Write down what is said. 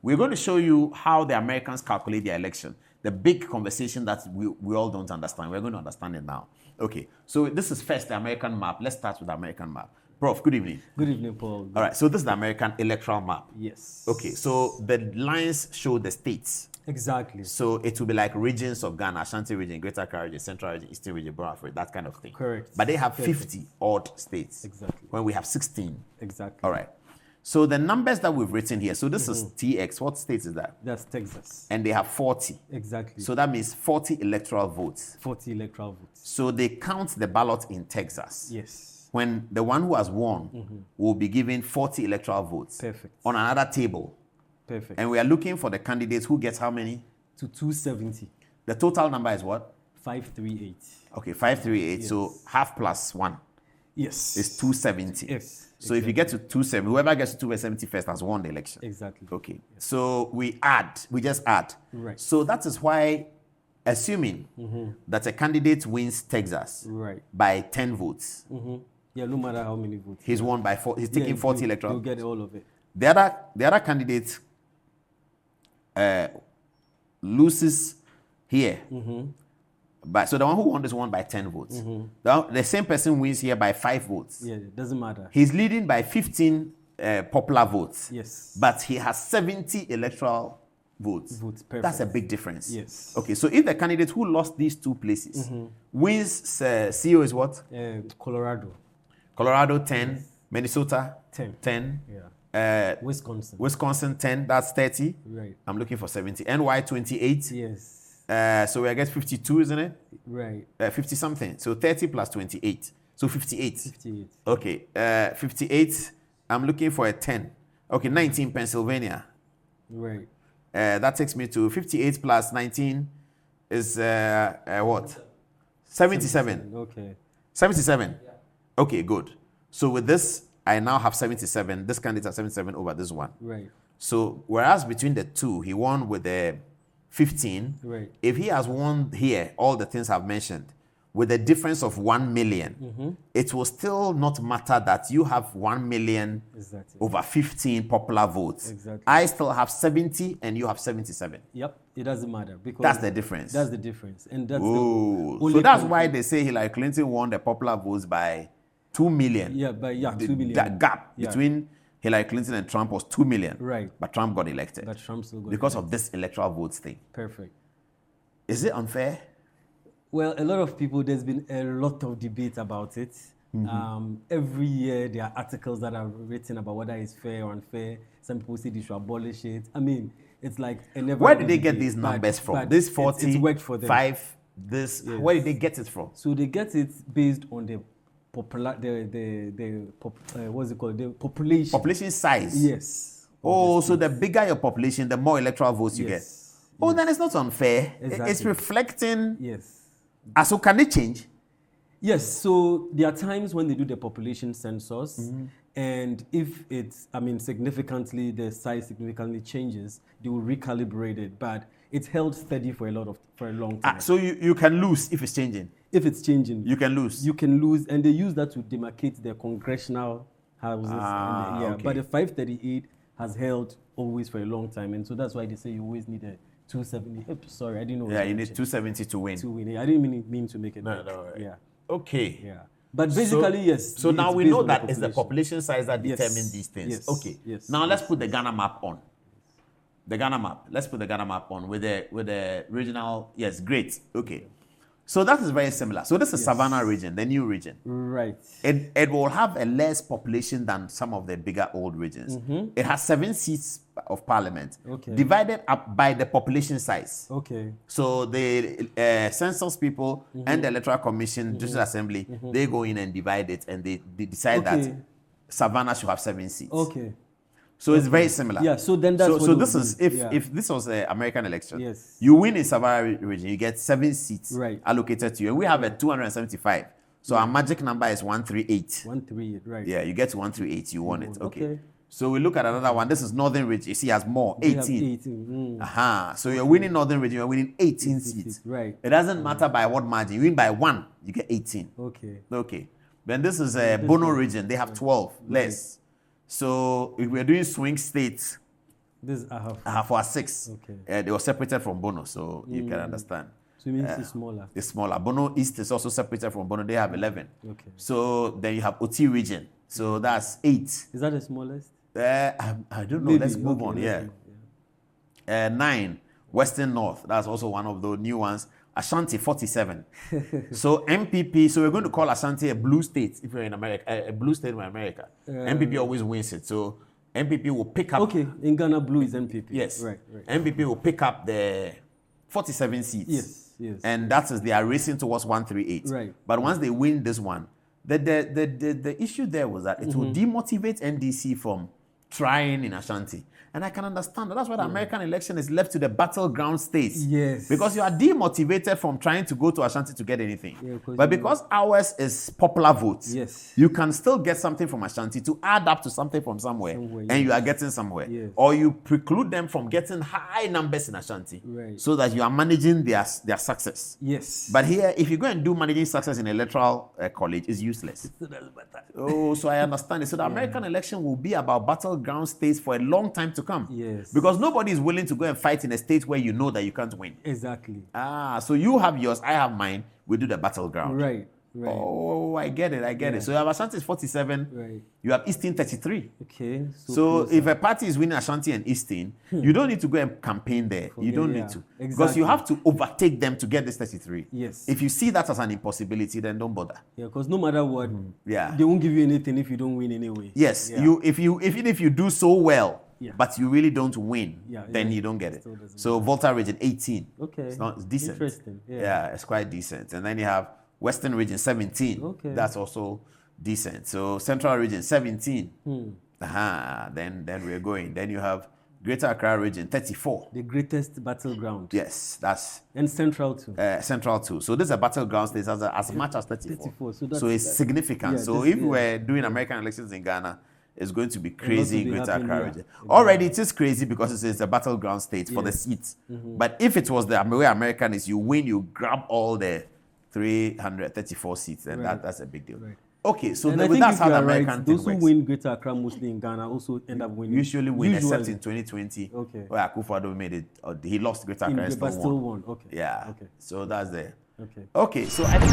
we're going to show you how the Americans calculate their election. The big conversation that we all don't understand. We're going to understand it now. Okay, so this is first the American map. Let's start with the American map. Prof, good evening. Good evening, Paul. All right, so this is the American electoral map. Yes. Okay, so the lines show the states. Exactly. So it will be like regions of Ghana, Ashanti region, Greater Accra region, Central region, Eastern region, Borno Africa, that kind of thing. Correct. But they have 50 odd states. Exactly. When we have 16. Exactly. All right. So the numbers that we've written here, so this is TX. What state is that? That's Texas. And they have 40. Exactly. So that means 40 electoral votes. 40 electoral votes. So they count the ballot in Texas. Yes. When the one who has won will be given 40 electoral votes. Perfect. On another table. Perfect. And we are looking for the candidates who gets how many? To 270. The total number is what? 538. Okay, 538. Yes. So half plus 1 Yes. is 270. Yes. So if you get to 270, whoever gets to 270 first has won the election. Exactly. Okay. So we just add. Right. So that is why, assuming that a candidate wins Texas Right. by 10 votes, Yeah, no matter how many votes. he's won by 4. He's taking 40 electoral. You'll get all of it. The other candidate loses here. But so the one who won this won by 10 votes. The same person wins here by 5 votes. Yeah, it doesn't matter. He's leading by 15 popular votes. Yes. But he has 70 electoral votes. Perfect. That's a big difference. Yes. Okay, so if the candidate who lost these 2 places wins, CO is what? Colorado. Colorado 10, Minnesota 10. 10, Yeah. Wisconsin. Wisconsin 10, that's 30. Right. I'm looking for 70. NY 28. Yes. So we get 52, isn't it? Right. 50 something. So 30 plus 28. So 58. 58. Okay. 58. I'm looking for a 10. Okay, 19 Pennsylvania. Right. That takes me to 58 plus 19 is what? 77. Okay. 77. Yeah. Okay, good. So with this, I now have 77. This candidate has 77 over this one. Right. So whereas between the two, he won with the 15. Right. If he has won here, all the things I've mentioned, with a difference of 1 million, it will still not matter that you have 1 million Exactly. over 15 popular votes. Exactly. I still have 70 and you have 77. Yep. It doesn't matter because That's the difference. That's the difference, and that's Ooh. the So that's why they say Hillary Clinton won the popular votes by 2 million. Yeah, but 2 million. That gap Yeah. between Hillary Clinton and Trump was 2 million. Right. But Trump got elected. But Trump still got because of this electoral votes thing. Perfect. Is it unfair? Well, a lot of people, there's been a lot of debate about it. Every year there are articles that are written about whether it's fair or unfair. Some people say they should abolish it. I mean, it's like a never. Where did they get these numbers from? But This 40, it's worked for them. 5, this. Yes. Where did they get it from? So they get it based on the what's it called? The population. Population size. Yes. Oh, so the bigger your population, the more electoral votes you get. Oh, then it's not unfair. Exactly. It's reflecting. Yes. So can they change? Yes, so there are times when they do the population census, and if it's, significantly, the size significantly changes, they will recalibrate it, but it's held steady for a long time. So you can lose if it's changing. If it's changing, You can lose. you can lose, and they use that to demarcate the congressional houses. Okay. But the 538 has held always for a long time, and so that's why they say you always need a 270. Sorry, I didn't know. Yeah, you need 270 to win. to win. I didn't mean to make it. No, big. no, right. Yeah. Okay. Yeah. But basically, yes. So now it's we based know on the that it's the population size that Yes. determines these things. Yes. Okay. Yes. Now let's put the Ghana map on. The Ghana map. Let's put the Ghana map on with the regional. Yes, great. Okay. So that is very similar. So this is Savannah region, the new region. Right. It will have a less population than some of the bigger old regions. It has 7 seats of parliament, Okay. divided up by the population size. Okay. So the census people and the electoral commission, district assembly, they go in and divide it, and they decide that Okay. Savannah should have 7 seats. Okay. So it's very similar. Yeah. So then that's So what this it is would be. if this was an American election, Yes. you win in Savannah region, you get 7 seats Right. allocated to you, and we have a 275. So our magic number is 138. 138. Right. Yeah, you get to 138, you won it. Okay. Okay. So we look at another one. This is Northern Region. You see, it has more, We have 18. 18. Aha. So you're winning Northern Region, you're winning 18 seats. Right. It doesn't matter by what margin. You win by 1, you get 18. Okay. Okay. Then this is a Bono region. They have 12 less. So if we're doing swing states, This Ahafo. Ahafo are 6. Okay. They were separated from Bono, so you can understand. So it means it's smaller. It's smaller. Bono East is also separated from Bono. They have 11. Okay. So then you have Oti region. So that's 8. Is that the smallest? I don't know. Maybe. Let's move on. Let's Yeah. move, yeah. 9, Western North. That's also one of the new ones. Ashanti, 47. So MPP, so we're going to call Ashanti a blue state if you're in America, a blue state in America. MPP always wins it. So MPP will pick up. Okay, in Ghana, blue is MPP. Yes. Right. MPP will pick up the 47 seats. Yes. And that is, they are racing towards 138. Right. But once they win this one, the issue there was that it will demotivate NDC from trying in Ashanti. And I can understand that. That's why the American election is left to the battleground states. Yes. Because you are demotivated from trying to go to Ashanti to get anything. Yeah, but because ours is popular votes, Yes. you can still get something from Ashanti to add up to something from somewhere. And you are getting somewhere. Yes. Or you preclude them from getting high numbers in Ashanti. Right. So that you are managing their success. Yes. But here, if you go and do managing success in electoral college, it's useless. So I understand it. So the American election will be about battleground states for a long time to come. Yes. Because nobody is willing to go and fight in a state where you know that you can't win. Exactly. So you have yours, I have mine. We do the battleground. Right. Oh, I get it. So you have Ashanti is 47. Right. You have Eastern 33. Okay. So if a party is winning Ashanti and Eastern, you don't need to go and campaign there. You don't need to. Exactly. Because you have to overtake them to get this 33. Yes. If you see that as an impossibility, then don't bother. Yeah, because no matter what, Yeah. they won't give you anything if you don't win anyway. Yes. Yeah. Even if you do so well, Yeah. but you really don't win, Yeah, then yeah. you don't get it. Still doesn't So Volta region 18. Okay. It's decent. Interesting. Yeah. Yeah, it's quite decent. And then you have Western region 17. Okay. That's also decent. So Central region 17. Hmm. Then we're going. Then you have Greater Accra region 34. The greatest battleground. Yes, that's And Central too. Central too. So this is a battleground state as much as 34. 34, so So it's significant. yeah, So this- if we were doing American elections in Ghana, it's going to be crazy in be Greater happening Accra here. region. Already it is crazy because it's a battleground state for the seats. But if it was the way American is, you win, you grab all the 334 seats, then that's a big deal. Right. Okay, so And I think that's if how you the are American right, thing those who works. win Greater Accra mostly in Ghana also end up winning. Usually win, except in 2020, Okay. where Akufo-Addo made it. He lost Greater Accra and but still still won. won. Okay. Yeah. Okay. So that's there. Okay. Okay, so I think